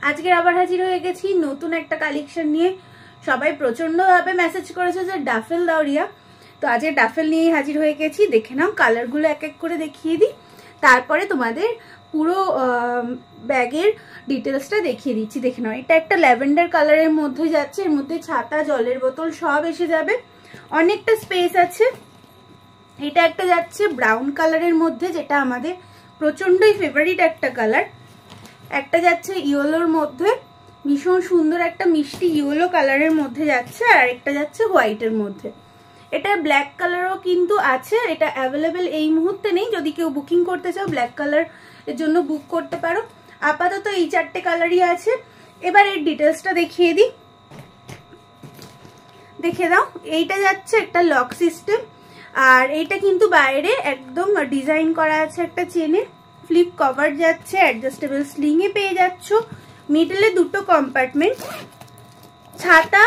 আজকে আবার হাজির হয়ে গেছি নতুন একটা কালেকশন নিয়ে। সবাই প্রচন্ড ভাবে মেসেজ করেছে যে ডাফেল দাও রিয়া, তো আজকে ডাফেল নিয়ে হাজির হয়ে গেছি। দেখে নাও, কালারগুলো এক এক করে দেখিয়ে দিই, তারপরে তোমাদের পুরো ব্যাগের ডিটেলসটা দেখিয়ে দিচ্ছি। দেখে নাও, এটা একটা ল্যাভেন্ডার কালারের মধ্যে যাচ্ছে, এর মধ্যে ছাতা, জলের বোতল সব এসে যাবে, অনেকটা স্পেস আছে। এটা একটা যাচ্ছে ব্রাউন কালারের মধ্যে, যেটা আমাদের প্রচন্ডই ফেভারিট একটা কালার। একটা যাচ্ছে ইয়েলোর মধ্যে, ভীষণ সুন্দর একটা মিষ্টি ইয়েলো কালারের মধ্যে যাচ্ছে, আর একটা যাচ্ছে হোয়াইটের মধ্যে। এটা ব্ল্যাক কালারও কিন্তু আছে, এটা অ্যাভেলেবেল এই মুহূর্তে নেই। যদি কেউ বুকিং করতে চাও ব্ল্যাক কালার এর জন্য বুক করতে পারো। আপাতত এই চারটে কালারই আছে। এবার এর ডিটেলসটা দেখিয়ে দিই, দেখে দাও। এইটা যাচ্ছে একটা লক সিস্টেম, আর এইটা কিন্তু বাইরে একদম ডিজাইন করা আছে একটা চেনে। ফ্লিপ কভার যাচ্ছে, অ্যাডজাস্টেবল স্লিং এ পেয়ে যাচ্ছ, মিডলে দুটো কম্পার্টমেন্ট, ছাতা,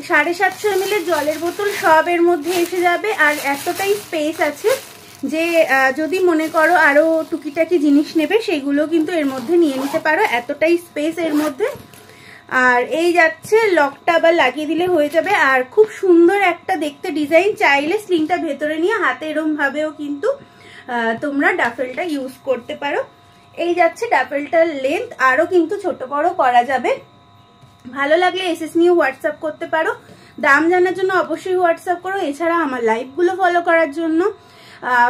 750 ml জলের বোতল সব এর মধ্যে এসে যাবে। আর এতটাই স্পেস আছে যে যদি মনে করো আরো টুকিটাকি জিনিস নেবে সেগুলো কিন্তু এর মধ্যে নিয়ে নিতে পারো, এতটাই স্পেস এর মধ্যে। আর এই যাচ্ছে লকটা আবার লাগিয়ে দিলে হয়ে যাবে। আর খুব সুন্দর একটা দেখতে ডিজাইন, চাইলে স্লিংটা ভেতরে নিয়ে হাতে এরম ভাবেও কিন্তু তোমরা ডাফেলটা ইউজ করতে পারো। এই যাচ্ছে ডাফেলটার লেন্থ, আরো কিন্তু ছোট বড় করা যাবে। ভালো লাগলে এসএস নিয়ে হোয়াটসঅ্যাপ করতে পারো। দাম জানার জন্য অবশ্যই হোয়াটসঅ্যাপ করো। এছাড়া আমার লাইভগুলো ফলো করার জন্য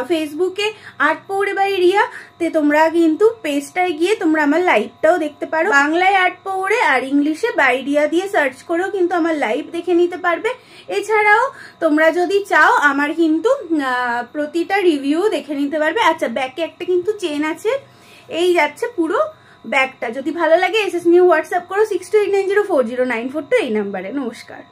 ফেসবুকে আর্ট পৌড়ে বাই রিয়া তে তোমরা কিন্তু পেজটায় গিয়ে তোমরা আমার লাইভটাও দেখতে পারো। বাংলায় আর্ট পৌড়ে আর ইংলিশে বাই রিয়া দিয়ে সার্চ করেও কিন্তু আমার লাইভ দেখে নিতে পারবে। এছাড়াও তোমরা যদি চাও আমার কিন্তু প্রতিটা রিভিউ দেখে নিতে পারবে। আচ্ছা, ব্যাকে একটা কিন্তু চেন আছে। এই যাচ্ছে পুরো ব্যাগটা। যদি ভালো লাগে এসএস নিয়ে হোয়াটসঅ্যাপ করো 6289040942 এই নাম্বারে। নমস্কার।